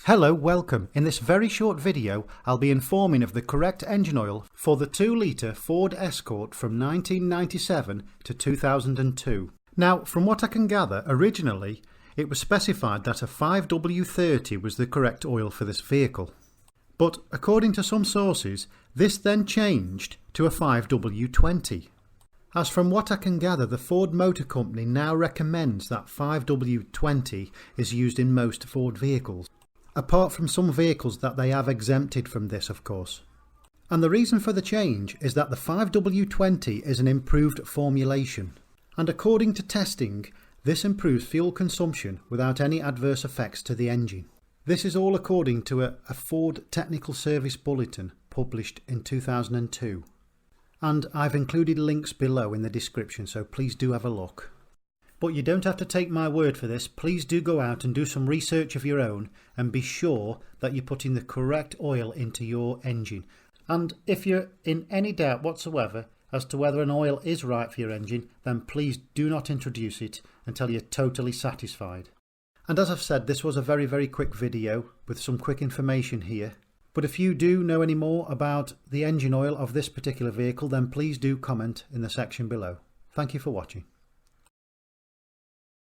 Hello, welcome. In this very short video, I'll be informing of the correct engine oil for the 2-litre Ford Escort from 1997 to 2002. Now, from what I can gather, originally it was specified that a 5W30 was the correct oil for this vehicle. But according to some sources, this then changed to a 5W20. As from what I can gather, the Ford Motor Company now recommends that 5W20 is used in most Ford vehicles, apart from some vehicles that they have exempted from this, of course. And the reason for the change is that the 5W20 is an improved formulation, and according to testing, this improves fuel consumption without any adverse effects to the engine. This is all according to a Ford Technical Service Bulletin published in 2002. And I've included links below in the description, so please do have a look. But you don't have to take my word for this. Please do go out and do some research of your own and be sure that you're putting the correct oil into your engine. And if you're in any doubt whatsoever as to whether an oil is right for your engine, then please do not introduce it until you're totally satisfied. And as I've said, this was a very quick video with some quick information here. But if you do know any more about the engine oil of this particular vehicle, then please do comment in the section below. Thank you for watching.